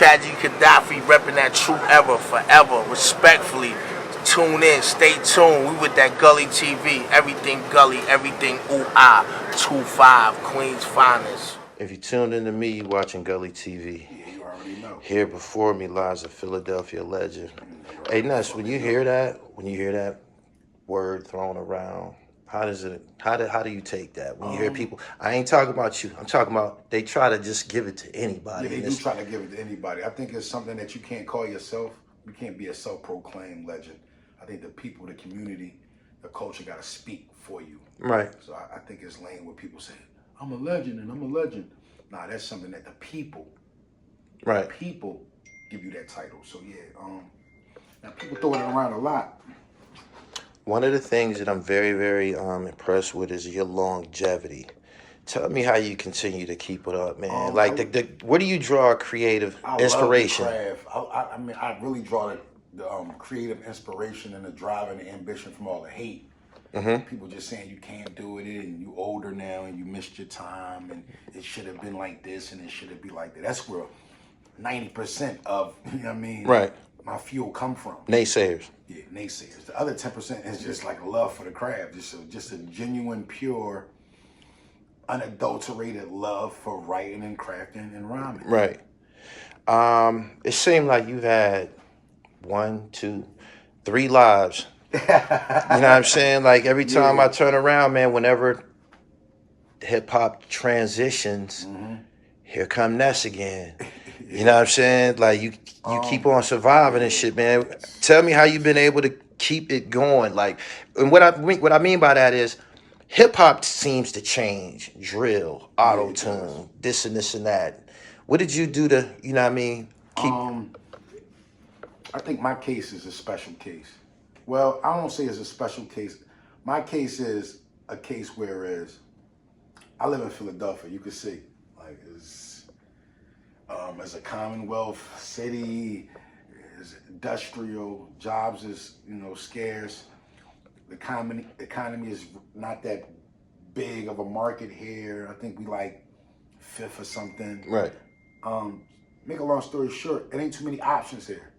Tragedy Gaddafi repping that true ever, forever, respectfully. Tune in, stay tuned. We with that Gully TV. Everything Gully, everything ooh-ah. 2-5, Queens finest. If you tuned into me, you watching Gully TV. Yeah, you already know. Here before me lies a Philadelphia legend. Hey, Ness, when you hear that word thrown around, how do you take that? When you hear people, I ain't talking about you. I'm talking about they try to just give it to anybody. Yeah, they do try to give it to anybody. I think it's something that you can't call yourself. You can't be a self-proclaimed legend. I think the people, the community, the culture got to speak for you. Right. So I think it's lame when people say, I'm a legend and I'm a legend. Nah, that's something that the people, right, people give you that title. So yeah, now people throw it around a lot. One of the things that I'm very, very impressed with is your longevity. Tell me how you continue to keep it up, man. Where do you draw creative inspiration? I love the craft. I mean, I really draw the creative inspiration and the drive and the ambition from all the hate. People just saying you can't do it and you older now and you missed your time and it should have been like this and it should have been like that. That's where 90% of, you know what I mean, right, my fuel come from. Naysayers. Yeah, naysayers. The other 10% is just like a love for the craft, just a genuine, pure, unadulterated love for writing and crafting and rhyming. Right. It seemed like you've had 1, 2, 3 lives. You know what I'm saying? Like every time I turn around, man, whenever hip hop transitions, here come Ness again. You know what I'm saying? Like you keep on surviving and shit, man. Tell me how you've been able to keep it going. Like, and what I mean by that is hip hop seems to change, drill, auto tune, this and this and that. What did you do to, you know what I mean? I think my case is a special case. Well, I don't say it's a special case. My case is a case whereas I live in Philadelphia. You can see, like, it's a Commonwealth city, it's industrial, jobs is, scarce. The economy is not that big of a market here. I think we like 5th or something. Right. Make a long story short, it ain't too many options here.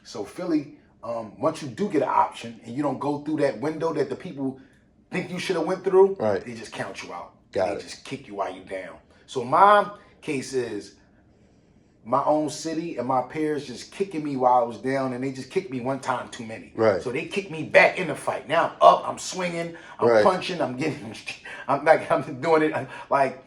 So Philly, once you do get an option and you don't go through that window that the people think you should have went through, right, they just count you out. They just kick you while you down. So my case is my own city and my peers just kicking me while I was down, and they just kicked me one time too many. Right. So they kicked me back in the fight. Now I'm up, I'm swinging, I'm punching, I'm doing it. Like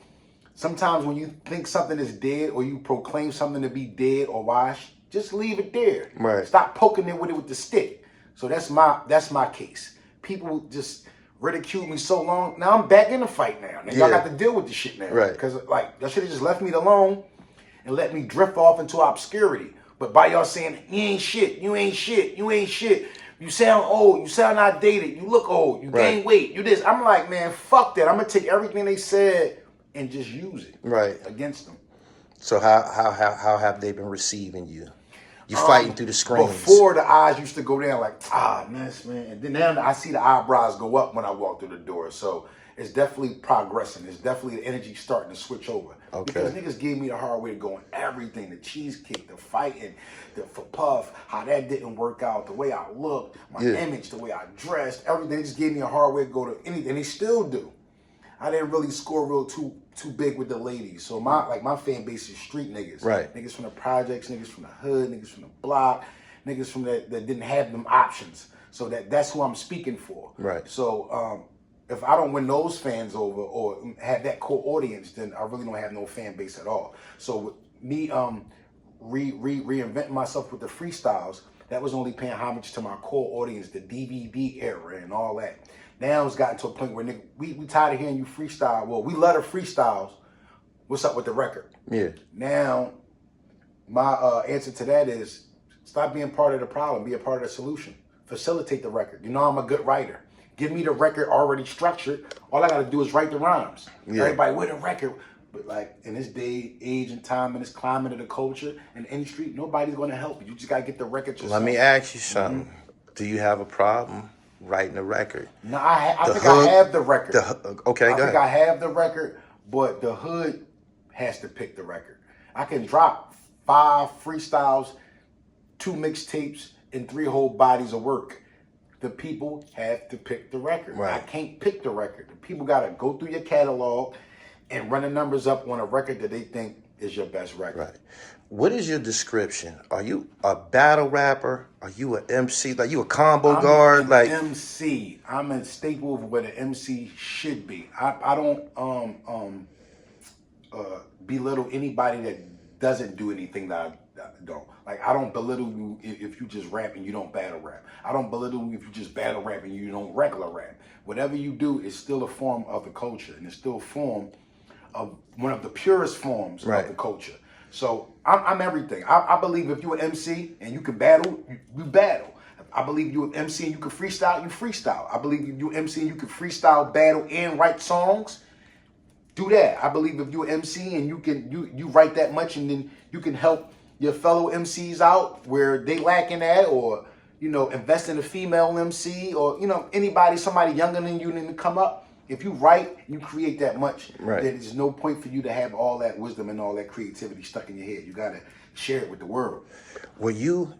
sometimes when you think something is dead or you proclaim something to be dead or washed, just leave it there. Right. Stop poking it with the stick. So that's my case. People just ridiculed me so long. Now I'm back in the fight now. Now y'all got to deal with this shit now. Right. Because like y'all should have just left me alone and let me drift off into obscurity. But by y'all saying, you ain't shit, you ain't shit, you ain't shit. You sound old, you sound outdated, you look old, you gain weight, you this. I'm like, man, fuck that. I'm gonna take everything they said and just use it against them. So how have they been receiving you? You fighting through the screens. Before the eyes used to go down like, Ness, man. And then now I see the eyebrows go up when I walk through the door. So it's definitely progressing. It's definitely the energy starting to switch over. Okay. Because niggas gave me the hard way to go on everything. The cheesecake, the fighting, the for puff, how that didn't work out, the way I looked, my image, the way I dressed, everything. They just gave me a hard way to go to anything. And they still do. I didn't really score real too big with the ladies. So my fan base is street niggas. Right. Niggas from the projects, niggas from the hood, niggas from the block, niggas from that didn't have them options. So that's who I'm speaking for. Right. So if I don't win those fans over or have that core audience, then I really don't have no fan base at all. So with me reinventing myself with the freestyles, that was only paying homage to my core audience, the DVD era and all that. Now it's gotten to a point where nigga, we tired of hearing you freestyle. Well, we love the freestyles. What's up with the record? Yeah. Now, my answer to that is stop being part of the problem. Be a part of the solution. Facilitate the record. You know I'm a good writer. Give me the record already structured. All I got to do is write the rhymes. Yeah. Everybody with a record. But like in this day, age, and time, and this climate of the culture and the industry, nobody's going to help you. You just got to get the record yourself. Let me ask you something. Do you have a problem writing a record? No, I think I have the record. Okay, I think I have the record, but the hood has to pick the record. I can drop 5 freestyles, 2 mixtapes, and 3 whole bodies of work. The people have to pick the record. Right. I can't pick the record. The people got to go through your catalog and run the numbers up on a record that they think is your best record. Right. What is your description? Are you a battle rapper? Are you an MC? Like you a combo guard? I'm Like MC. I'm a staple of what an MC should be. I don't belittle anybody that doesn't do anything that I don't. Like I don't belittle you if you just rap and you don't battle rap. I don't belittle you if you just battle rap and you don't regular rap. Whatever you do is still a form of the culture, and it's still a form of one of the purest forms of the culture. So I'm everything. I believe if you're an MC and you can battle, you battle. I believe you're an MC and you can freestyle, you freestyle. I believe if you're an MC and you can freestyle, battle, and write songs, do that. I believe if you're an MC and you write that much and then you can help your fellow MCs out where they lacking at, or invest in a female MC, or somebody younger than you to come up. If you write, you create that much, then there's no point for you to have all that wisdom and all that creativity stuck in your head. You got to share it with the world. Were you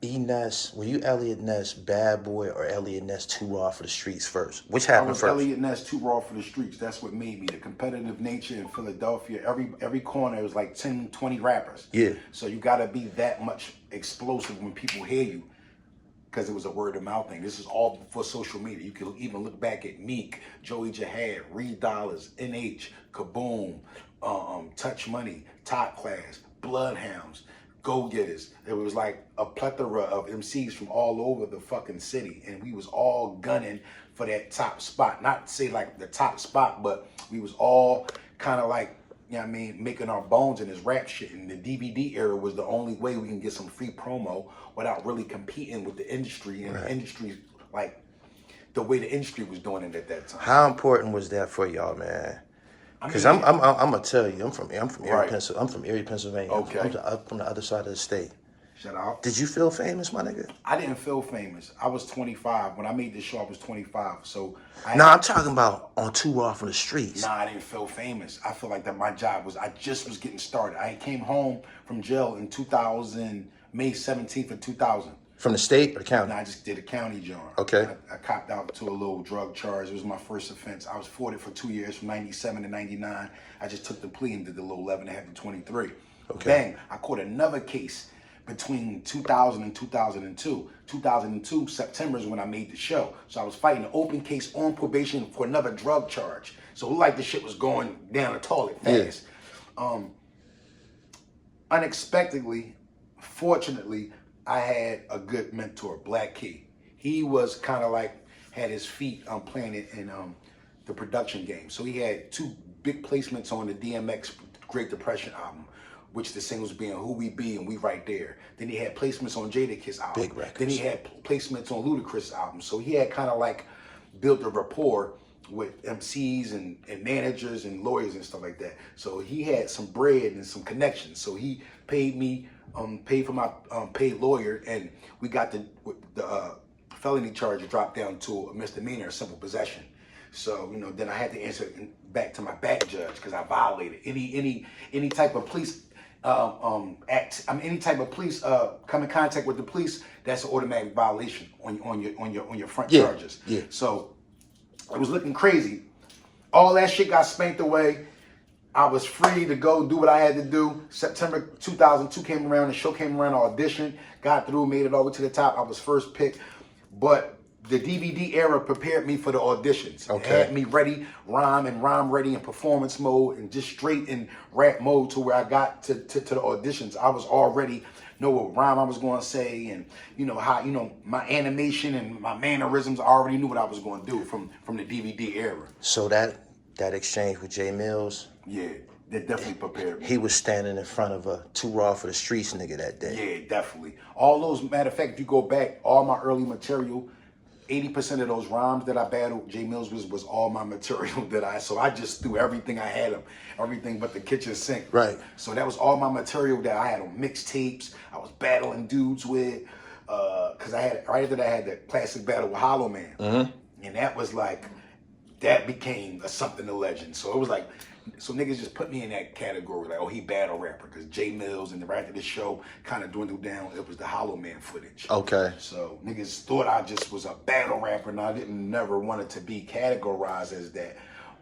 E-Ness, were you Elliot Ness Bad Boy or Elliot Ness Too Raw for the Streets first? Which happened first? I was Elliot Ness Too Raw for the Streets. That's what made me. The competitive nature in Philadelphia, every corner was like 10, 20 rappers. Yeah. So you got to be that much explosive when people hear you, because it was a word of mouth thing. This is all before social media. You can even look back at Meek, Joey Jihad, Reed Dollars, NH, Kaboom, Touch Money, Top Class, Bloodhounds, Go Getters. It was like a plethora of MCs from all over the fucking city, and we was all gunning for that top spot. Not to say like the top spot, but we was all kind of like, making our bones in this rap shit. And the DVD era was the only way we can get some free promo without really competing with the industry, and the industry, like the way the industry was doing it at that time. How important was that for y'all, man? Because I'm gonna tell you, I'm from Erie, Pennsylvania. I'm from Erie, Pennsylvania. Okay. I'm from the other side of the state. Shout out. Did you feel famous, my nigga? I didn't feel famous. I was 25 when I made this show. I was 25. So I'm talking about on Too Raw for the Streets. Nah, I didn't feel famous. I feel like that my job was, I just was getting started. I came home from jail in 2000, May 17th of 2000. From the state or the county? No, I just did a county job. Okay. I copped out to a little drug charge. It was my first offense. I was afforded for 2 years from 97 to 99. I just took the plea and did the little 11 and a half to 23. Okay. Bang, I caught another case between 2000 and 2002. 2002, September is when I made the show. So I was fighting an open case on probation for another drug charge. So it looked like the shit was going down the toilet fast. Yeah. Unexpectedly, fortunately, I had a good mentor, Black Key. He was kind of like, had his feet planted in the production game. So he had 2 big placements on the DMX Great Depression album, which the singles being Who We Be and We Right There. Then he had placements on Jadakiss album. Big records. Then he had placements on Ludacris album. So he had kind of like built a rapport with MCs and managers and lawyers and stuff like that. So he had some bread and some connections. So he paid me, paid for my paid lawyer, and we got the felony charge dropped down to a misdemeanor, simple possession. So, then I had to answer back to my back judge because I violated any type of police any type of police come in contact with the police. That's an automatic violation on your front charges. Yeah. So it was looking crazy. All that shit got spanked away. I was free to go do what I had to do. September 2002 came around, the show came around, I auditioned, got through, made it all the way to the top. I was first picked, but the DVD era prepared me for the auditions. Okay. It had me ready, rhyme ready in performance mode, and just straight in rap mode to where I got to the auditions. I was already know what rhyme I was going to say, and how my animation and my mannerisms. I already knew what I was going to do from the DVD era. So that exchange with Jay Mills, yeah, that definitely prepared me. He was standing in front of a Too Raw for the Streets nigga that day. Yeah, definitely. All those, matter of fact, if you go back, all my early material, 80% of those rhymes that I battled, Jay Mills was all my material so I just threw everything I had, everything but the kitchen sink. Right. So that was all my material that I had on mixtapes. I was battling dudes with, because right after that I had that classic battle with Hollow Man. Mm-hmm. And that was like that became a something of legend. So it was like, so niggas just put me in that category, like, oh, he battle rapper, because Jay Mills and the right of the show kind of dwindled down. It was the Hollow Man footage. Okay. So niggas thought I just was a battle rapper, and I didn't never want it to be categorized as that.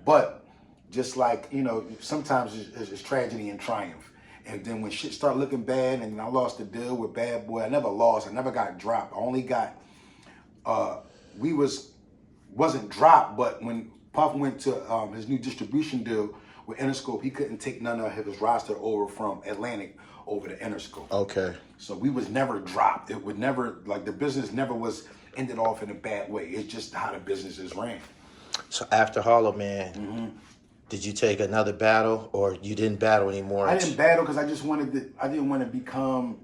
But just like, you know, sometimes it's tragedy and triumph. And then when shit started looking bad, and I lost the deal with Bad Boy, I never lost. I never got dropped. I only got, wasn't dropped, but when Puff went to his new distribution deal with Interscope, he couldn't take none of his roster over from Atlantic over to Interscope. Okay. So we was never dropped. It would never, like, the business never was ended off in a bad way. It's just how the business is ran. So after Hollow Man, did you take another battle, or you didn't battle anymore? I didn't battle because I just wanted to, I didn't want to become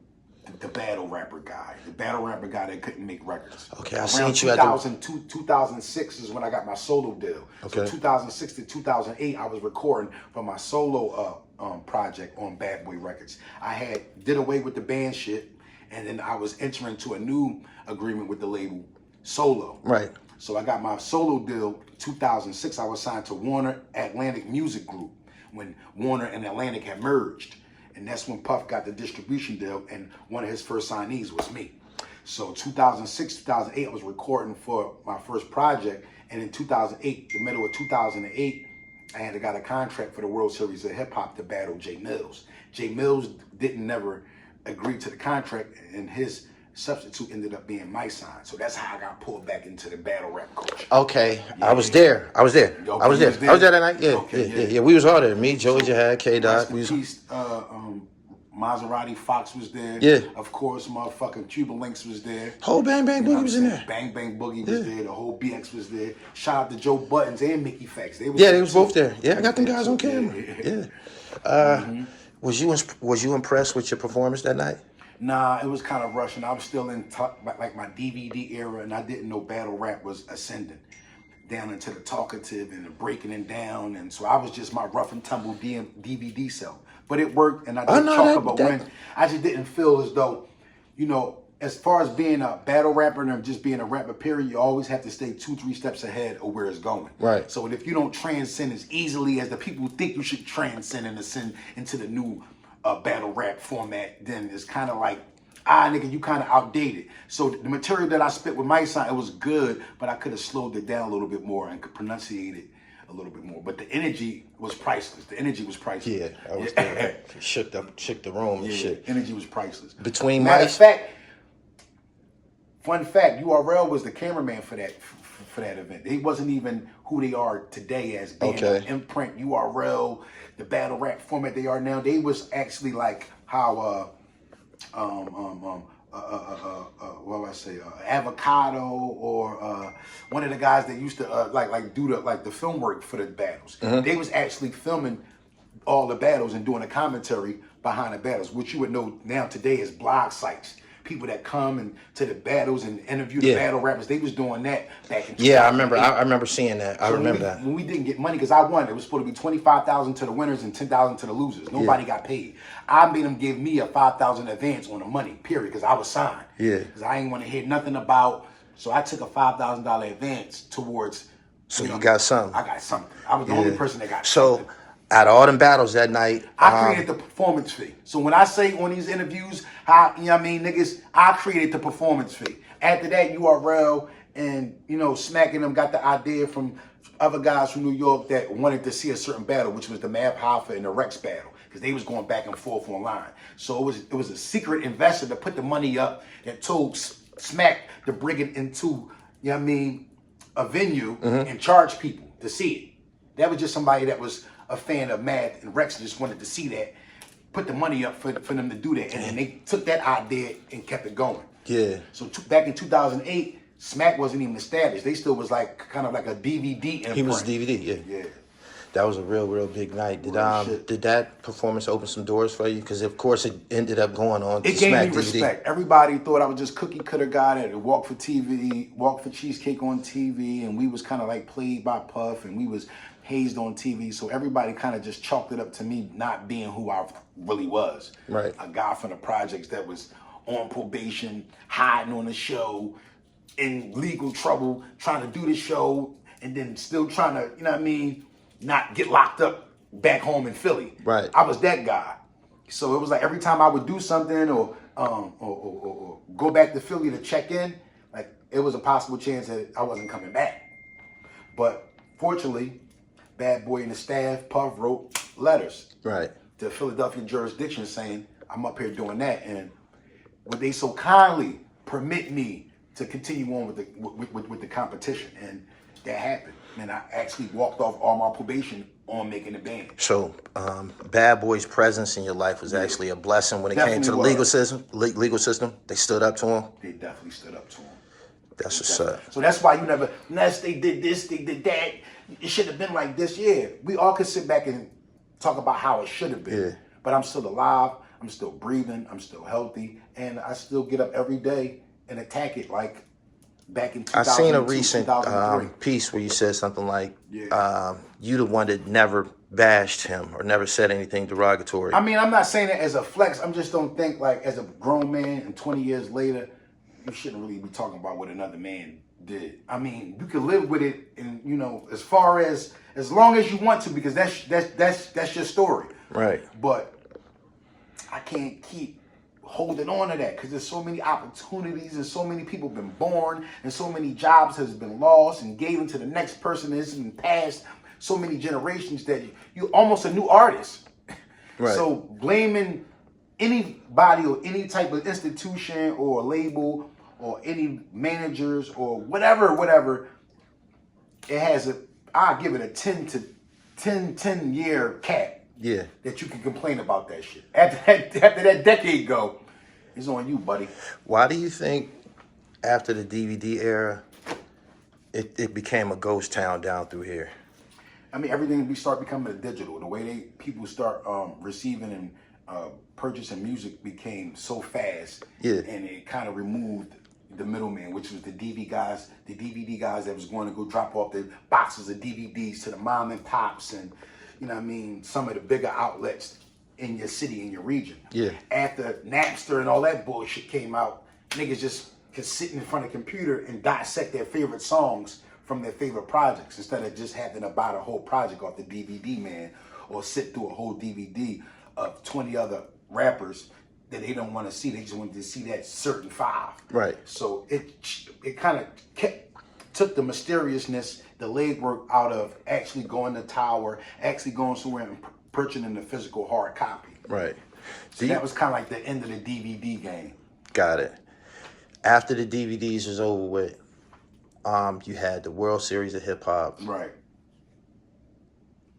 the battle rapper guy. The battle rapper guy that couldn't make records. Okay, I Around seen you 2006 is when I got my solo deal. Okay. So 2006 to 2008, I was recording for my solo project on Bad Boy Records. I did away with the band shit, and then I was entering into a new agreement with the label solo. Right. So I got my solo deal 2006. I was signed to Warner Atlantic Music Group when Warner and Atlantic had merged. And that's when Puff got the distribution deal, and one of his first signees was me. So 2006, 2008, I was recording for my first project. And in 2008, the middle of 2008, I had got a contract for the World Series of Hip Hop to battle Jay Mills. Jay Mills didn't never agree to the contract, and his substitute ended up being my sign. So that's how I got pulled back into the battle rap culture. Okay, Yeah. I was there. I was there. Okay, I was there. I was there that night. Yeah, Okay, yeah. We was all there. Me, Joey Jihad, K Dot. Rest in peace, Maserati Fox was there. Yeah. Of course, motherfucking Cuba Links was there. Whole Bang Bang You know Boogie what was I'm in saying? there. Bang Bang Boogie was there. The whole BX was there. Shout out to Joe Buttons and Mickey Fax. They was Yeah, there they was too. both there. Yeah, I got them guys on camera. Yeah. Yeah. Was you impressed with your performance that night? Nah, it was kind of rushing. I was still in like my DVD era, and I didn't know battle rap was ascending down into the talkative and the breaking it down, and so I was just my rough and tumble DVD self. But it worked, and I did talk about when I just didn't feel as though, you know, as far as being a battle rapper and just being a rapper, period, you always have to stay 2-3 steps ahead of where it's going. Right. So if you don't transcend as easily as the people think you should transcend and ascend into the new battle rap format, then it's kind of like, nigga, you kind of outdated. So the material that I spit with my son, it was good, but I could have slowed it down a little bit more and could pronunciate it a little bit more. But the energy was priceless. The energy was priceless. Yeah, I was there. Shook the room and shit. Energy was priceless. Between Matter my of fact, fun fact, URL was the cameraman for that event. He wasn't even who they are today as being an imprint. URL, the battle rap format they are now. They was actually like how what do I say? Avocado or one of the guys that used to like do the film work for the battles. They was actually filming all the battles and doing a commentary behind the battles, which you would know now today as blog sites. People that come and to the battles and interview the battle rappers, they was doing that back in 2008. Yeah, I remember seeing that. I remember that. When we didn't get money, because I won, it was supposed to be $25,000 to the winners and $10,000 to the losers. Nobody got paid. I made them give me a $5,000 advance on the money, period, because I was signed. Yeah. Because I ain't want to hear nothing about, so I took a $5,000 advance towards. So you got something. I got something. I was the only person that got so, something. Out of all them battles that night, I created the performance fee. So when I say on these interviews, how, you know what I mean, niggas, I created the performance fee. After that, URL and, you know, Smacking them got the idea from other guys from New York that wanted to see a certain battle, which was the Mav Hoffa and the Rex battle, because they was going back and forth online. So it was a secret investor that put the money up that told Smack to bring it into, you know what I mean, a venue and charge people to see it. That was just somebody that was a fan of Math, and Rex just wanted to see that, put the money up for them to do that, and then they took that idea and kept it going. Yeah. So back in 2008, Smack wasn't even established. They still was like kind of like a DVD imprint. He was DVD, yeah. That was a real big night. Did that performance open some doors for you? Because of course it ended up going on to It gave Smack me DVD. respect. Everybody thought I was just cookie cutter guy that would walk for TV, walk for cheesecake on TV, and we was kind of like played by Puff, and we was hazed on TV. So everybody kind of just chalked it up to me not being who I really was. Right. A guy from the projects that was on probation, hiding on the show, in legal trouble, trying to do the show, and then still trying to, you know what I mean, not get locked up back home in Philly. Right. I was that guy. So it was like every time I would do something or go back to Philly to check in, like it was a possible chance that I wasn't coming back. But fortunately, Bad Boy and the staff, Puff, wrote letters Right. to Philadelphia jurisdiction saying I'm up here doing that, and would they so kindly permit me to continue on with the competition, and that happened. And I actually walked off all my probation on making the band. So, Bad Boy's presence in your life was actually a blessing when it came to the legal system. Legal system, they stood up to him. They definitely stood up to him. That's what's up. So that's why you never, unless they did this, they did that. It should have been like this. Yeah, we all can sit back and talk about how it should have been. Yeah. But I'm still alive. I'm still breathing. I'm still healthy, and I still get up every day and attack it like back in 2002, I seen a recent 2003. piece where you said something like, Yeah. you the one that never bashed him or never said anything derogatory. I mean, I'm not saying it as a flex. I just don't think, like, as a grown man and 20 years later, you shouldn't really be talking about what another man did. I mean, you can live with it, and you know, as long as you want to, because that's your story. Right. But I can't keep holding on to that because there's so many opportunities and so many people been born and so many jobs has been lost and given to the next person that's been passed so many generations that you almost a new artist. Right. So blaming anybody or any type of institution or label or any managers or whatever, it has I give it a 10 year cap. Yeah. That you can complain about that shit. After that decade go, it's on you, buddy. Why do you think after the DVD era, it became a ghost town down through here? I mean, everything start becoming digital. The way people start receiving and purchasing music became so fast. Yeah. And it kind of removed the middleman, which was the DVD guys that was going to go drop off the boxes of DVDs to the mom and pops and, you know what I mean, some of the bigger outlets in your city, in your region. Yeah. After Napster and all that bullshit came out, niggas just could sit in front of a computer and dissect their favorite songs from their favorite projects instead of just having to buy the whole project off the DVD, man, or sit through a whole DVD of 20 other rappers that they don't want to see. They just wanted to see that certain 5. Right. So it kind of took the mysteriousness, the legwork out of actually going to Tower, actually going somewhere and purchasing the physical hard copy. Right. So that was kind of like the end of the DVD game. Got it. After the DVDs was over with, you had the World Series of Hip Hop. Right.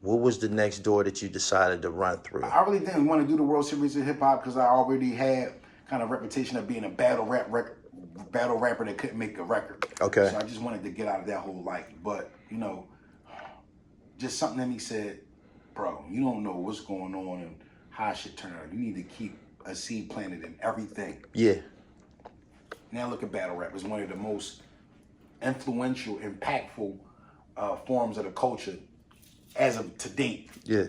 What was the next door that you decided to run through? I really didn't want to do the World Series of Hip Hop because I already had kind of reputation of being a battle rapper that couldn't make a record. Okay. So I just wanted to get out of that whole life. But, you know, just something in me said, bro, you don't know what's going on and how it should turn out. You need to keep a seed planted in everything. Yeah. Now look at battle rap. It's one of the most influential, impactful forms of the culture as of to date. Yeah.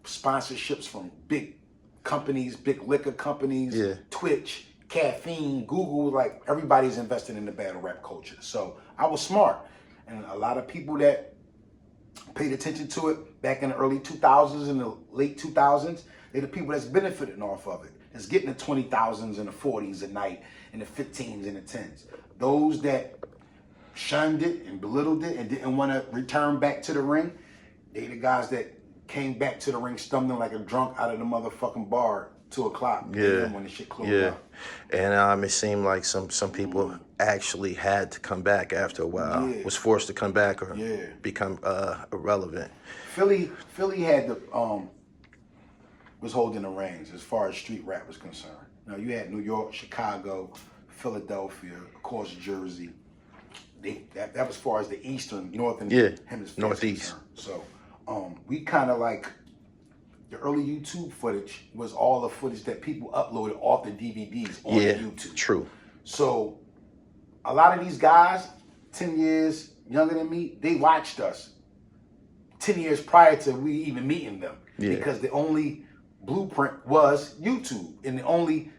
Sponsorships from big companies, big liquor companies, Yeah. Twitch, Caffeine, Google, like everybody's invested in the battle rap culture. So I was smart. And a lot of people that paid attention to it back in the early 2000s and the late 2000s, they're the people that's benefiting off of it. That's getting the 20,000s and the 40s a night and the 15s and the 10s. Those that shunned it and belittled it and didn't want to return back to the ring, they the guys that came back to the ring stumbling like a drunk out of the motherfucking bar 2 o'clock. Yeah. When the shit closed Yeah. up. And it seemed like some people actually had to come back after a while. Yeah. Was forced to come back or Yeah. become irrelevant. Philly had the was holding the reins as far as street rap was concerned. Now you had New York, Chicago, Philadelphia, of course Jersey. That was as far as the eastern, northern hemisphere. Northeast. So we kind of like the early YouTube footage was all the footage that people uploaded off the DVDs on YouTube. True. So a lot of these guys, 10 years younger than me, they watched us 10 years prior to we even meeting them. Yeah. Because the only blueprint was YouTube. And the only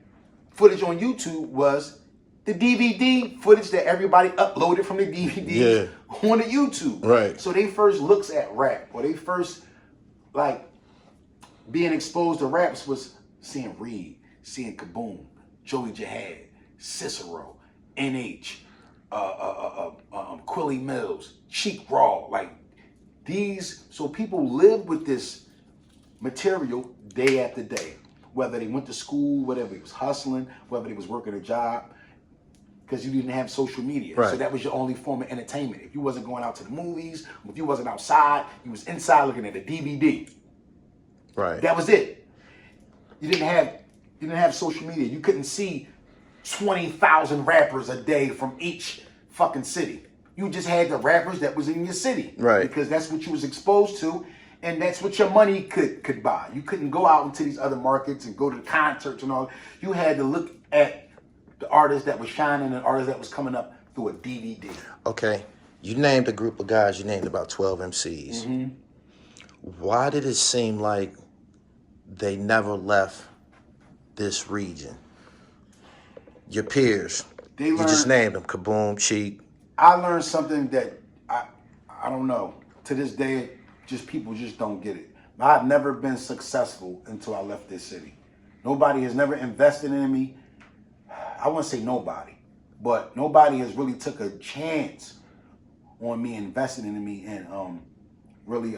footage on YouTube was the DVD footage that everybody uploaded from the DVD on the YouTube. Right. So they first looks at rap, or they first like being exposed to raps was seeing Reed, seeing Kaboom, Joey Jihad, Cicero, NH, Quilly Mills, Cheek Raw, like these. So people live with this material day after day, whether they went to school, whether they was hustling, whether they was working a job, because you didn't have social media. Right. So that was your only form of entertainment. If you wasn't going out to the movies, if you wasn't outside, you was inside looking at a DVD. Right. That was it. You didn't have social media. You couldn't see 20,000 rappers a day from each fucking city. You just had the rappers that was in your city. Right. Because that's what you was exposed to, and that's what your money could buy. You couldn't go out into these other markets and go to the concerts and all. You had to look at the artists that was shining and artists that was coming up through a DVD. Okay. You named a group of guys. You named about 12 MCs. Mm-hmm. Why did it seem like they never left this region? Your peers. You just named them. Kaboom, Cheek. I learned something that I don't know. To this day, just people just don't get it. I've never been successful until I left this city. Nobody has never invested in me. I wouldn't say nobody, but nobody has really took a chance on me investing in me and really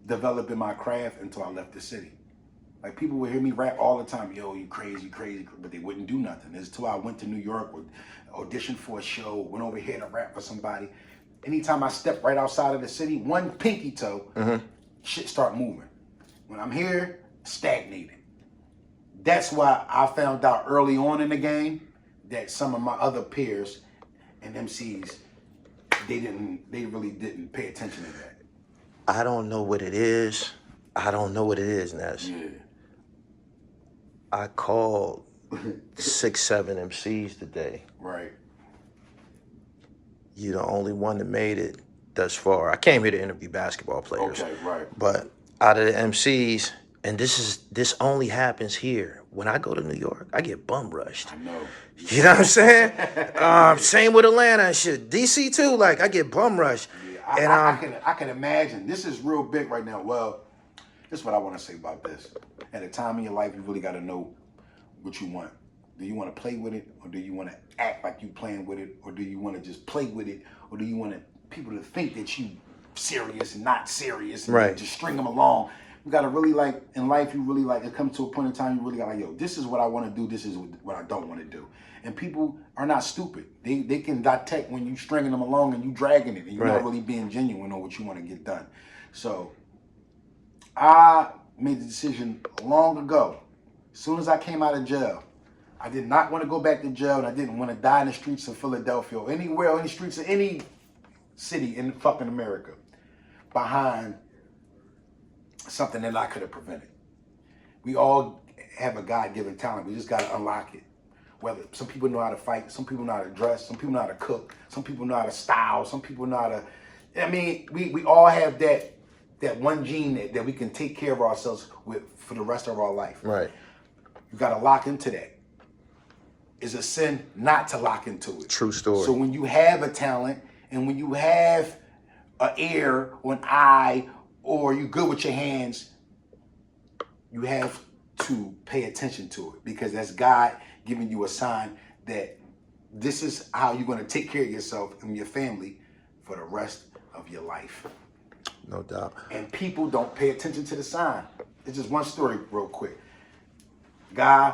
developing my craft until I left the city. Like people would hear me rap all the time, yo, you crazy, but they wouldn't do nothing. It's until I went to New York, or auditioned for a show, went over here to rap for somebody. Anytime I step right outside of the city, one pinky toe, shit start moving. When I'm here, stagnated. That's why I found out early on in the game that some of my other peers and MCs, they really didn't pay attention to that. I don't know what it is. I don't know what it is, Ness. Yeah. I called 6, 7 MCs today. Right. You're the only one that made it thus far. I came here to interview basketball players. Okay, right. But out of the MCs, and this only happens here. When I go to New York, I get bum rushed. I know. You know what I'm saying? Same with Atlanta and shit. DC too, like I get bum rushed. Yeah, I can imagine. This is real big right now. Well, this is what I want to say about this. At a time in your life, you really got to know what you want. Do you want to play with it, or do you want to act like you playing with it, or do you want to just play with it, or do you want people to think that you serious and not serious, and right, just string them along? You got to really, like, in life, you really, like, it comes to a point in time, you really got like, yo, this is what I want to do, this is what I don't want to do. And people are not stupid. They can detect when you stringing them along and you dragging it, and you're not really being genuine on what you want to get done. So I made the decision long ago. As soon as I came out of jail, I did not want to go back to jail, and I didn't want to die in the streets of Philadelphia or anywhere, or in the streets of any city in fucking America behind something that I could have prevented. We all have a God-given talent. We just got to unlock it. Whether some people know how to fight, some people know how to dress, some people know how to cook, some people know how to style, some people know how to. I mean, we all have that one gene that we can take care of ourselves with for the rest of our life. Right. You got to lock into that. It's a sin not to lock into it. True story. So when you have a talent, and when you have an ear or an eye, or you good with your hands, you have to pay attention to it, because that's God giving you a sign that this is how you're going to take care of yourself and your family for the rest of your life. No doubt. And people don't pay attention to the sign. It's just one story real quick. Guy,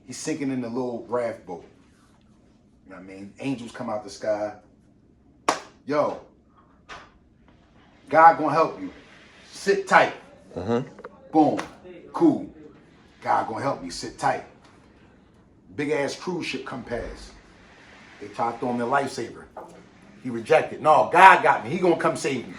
he's sinking in the little raft boat. You know what I mean? Angels come out the sky. Yo, God gonna help you. Sit tight. Boom. Cool. God gonna help you. Sit tight. Big ass cruise ship come past. They tried to throw him a lifesaver. He rejected. No, God got me. He gonna come save me.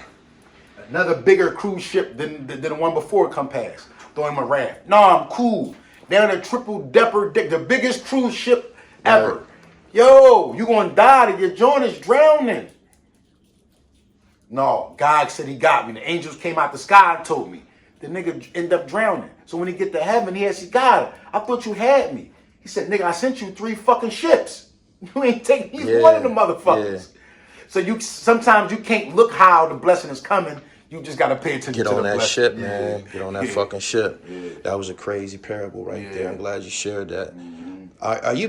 Another bigger cruise ship than the one before come past. Throw him a raft. No, I'm cool. They're in a triple decker, the biggest cruise ship ever. Right. Yo, you gonna die. Your joint is drowning. No, God said he got me. The angels came out the sky and told me. The nigga ended up drowning. So when he get to heaven, he said, God, I thought you had me. He said, nigga, I sent you 3 fucking ships. You ain't taking these one of the motherfuckers. So sometimes you can't look how the blessing is coming. You just gotta pay attention to the blessing. Get on that ship, man. Get on that fucking ship. That was a crazy parable right there. I'm glad you shared that. Are you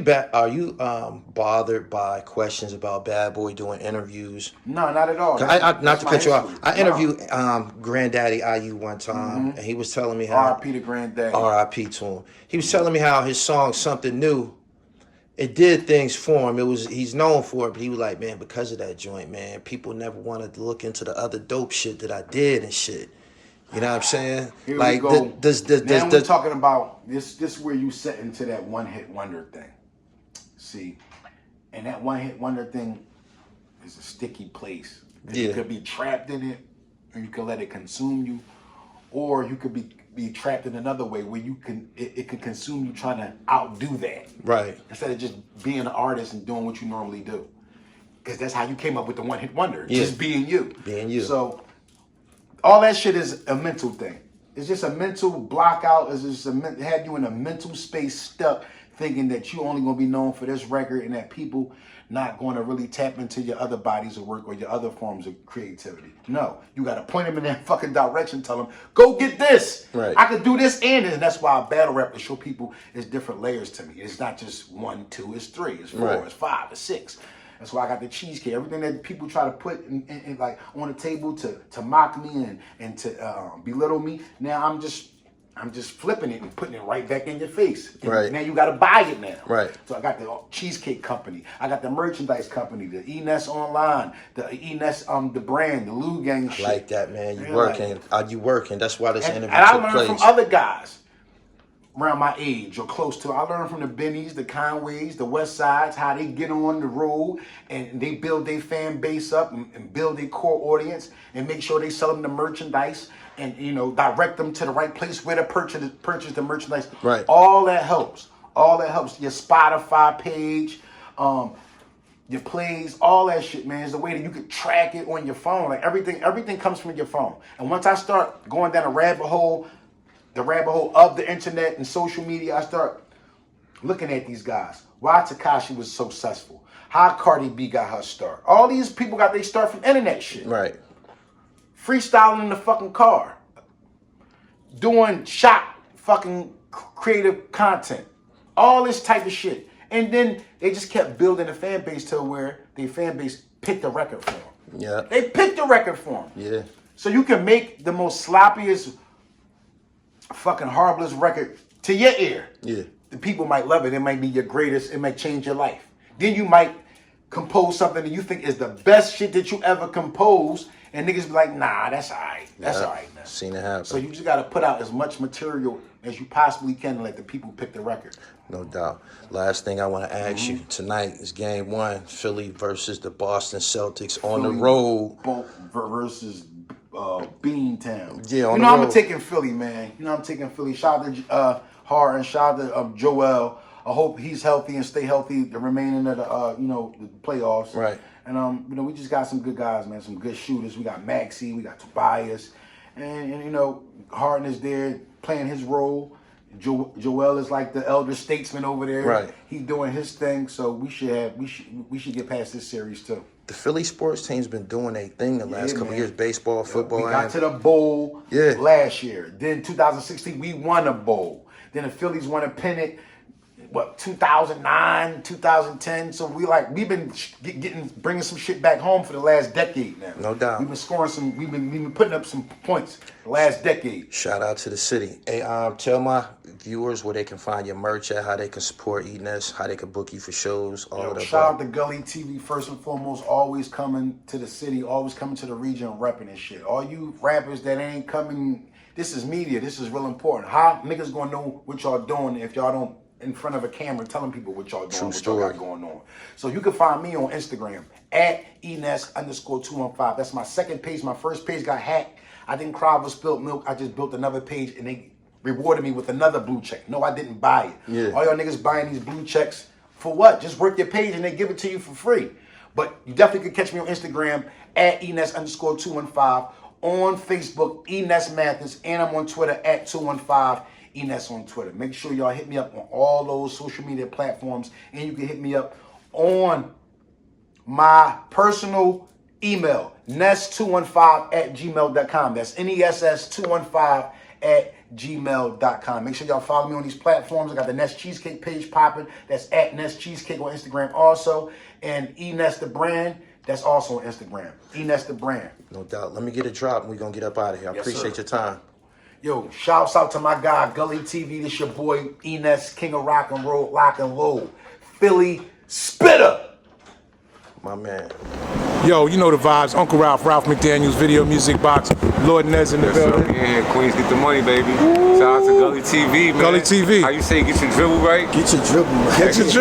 bothered by questions about Bad Boy doing interviews? No, not at all. Not to cut you off. I interviewed Granddaddy IU one time, and he was telling me how R.I.P. to Granddaddy. R.I.P. to him. He was telling me how his song "Something New," it did things for him. He's known for it, but he was like, man, because of that joint, man, people never wanted to look into the other dope shit that I did and shit. You know what I'm saying? Here like, we go. Now we're talking about this. This is where you set into that one-hit wonder thing. See, and that one-hit wonder thing is a sticky place. You could be trapped in it, or you could let it consume you, or you could be trapped in another way where it could consume you trying to outdo that. Right. Instead of just being an artist and doing what you normally do, because that's how you came up with the one-hit wonder. Just being you. Being you. So all that shit is a mental thing. It's just a mental block out. It's just had you in a mental space stuck thinking that you only gonna be known for this record and that people not going to really tap into your other bodies of work or your other forms of creativity. No, you got to point them in that fucking direction. Tell them, go get this. Right. I could do this and this. And that's why I battle rap to show people it's different layers to me. It's not just 1, 2, it's 3, it's 4, it's 5, it's 6. That's why I got the cheesecake. Everything that people try to put in like on the table to mock me and to belittle me. Now I'm just flipping it and putting it right back in your face. And right. Now you got to buy it now. Right. So I got the cheesecake company. I got the merchandise company, the E-Ness online, the E-Ness the brand, the Lou Gang shit. I like that, man. You working. You working. That's why this interview took place. And I learned from other guys around my age or close to. I learned from the Bennies, the Conways, the West Sides, how they get on the road and they build their fan base up and build their core audience and make sure they sell them the merchandise and, you know, direct them to the right place where to purchase the merchandise. Right. All that helps. All that helps. Your Spotify page, your plays, all that shit, man, is the way that you could track it on your phone. Like everything comes from your phone. And once I start going down the rabbit hole of the internet and social media, I start looking at these guys. Why Tekashi was so successful. How Cardi B got her start. All these people got their start from internet shit. Right. Freestyling in the fucking car. Doing shot fucking creative content. All this type of shit. And then they just kept building a fan base to where their fan base picked a record for them. Yeah. They picked a record for them. Yeah. So you can make the most sloppiest fucking horriblest record to your ear. Yeah. The people might love it. It might be your greatest. It might change your life. Then you might compose something that you think is the best shit that you ever composed, and niggas be like, nah, that's all right. That's all right, man. Seen it happen. So you just got to put out as much material as you possibly can and let the people pick the record. No doubt. Last thing I want to ask you tonight is Game 1, Philly versus the Boston Celtics on the road. Versus Beantown. Yeah, on you know, the road. I'm taking Philly, man. You know, I'm taking Philly. Shout out to Hart and shout out to Joel. I hope he's healthy and stay healthy the remaining of the the playoffs. Right. And you know, we just got some good guys, man. Some good shooters. We got Maxey, we got Tobias, and you know, Harden is there playing his role. Joel is like the elder statesman over there. Right. He's doing his thing. So we should get past this series too. The Philly sports team's been doing a thing the last couple years, baseball, football. We got to the bowl Yeah. last year. Then 2016, we won a bowl. Then the Phillies won a pennant, 2009, 2010. So we've been bringing some shit back home for the last decade now. No doubt. We've been scoring some, we've been putting up some points the last decade. Shout out to the city. Hey, tell my viewers where they can find your merch at, how they can support E-Ness, how they can book you for shows, all of that. Shout out to Gully TV, first and foremost, always coming to the city, always coming to the region, repping and shit. All you rappers that ain't coming, this is media, this is real important. How niggas gonna know what y'all doing if y'all don't in front of a camera telling people what y'all doing, what y'all got going on. So you can find me on Instagram at E-Ness_215. That's my second page. My first page got hacked. I didn't cry over spilled milk. I just built another page and they rewarded me with another blue check. No, I didn't buy it. Yeah. All y'all niggas buying these blue checks for what? Just work your page and they give it to you for free. But you definitely can catch me on Instagram at E-Ness_215. On Facebook, E-Ness Mathis, and I'm on Twitter at 215 E-Ness on Twitter. Make sure y'all hit me up on all those social media platforms, and you can hit me up on my personal email, ness215@gmail.com. That's NESS215@gmail.com. Make sure y'all follow me on these platforms. I got the Ness Cheesecake page popping. That's at Ness Cheesecake on Instagram also. And E-Ness the brand, that's also on Instagram. E-Ness the brand. No doubt. Let me get a drop and we're going to get up out of here. I appreciate your time. Yo, shouts out to my guy, Gully TV. This your boy, E-Ness, King of Rock and Roll, Lock and Roll. Philly Spitter. My man. Yo, you know the vibes. Uncle Ralph McDaniels, Video Music Box, Lord Nez in the building. Yeah, Queens get the money, baby. Shout out to Gully TV, man. Gully TV. How you say get your dribble right? Get your dribble right. Get your dribble.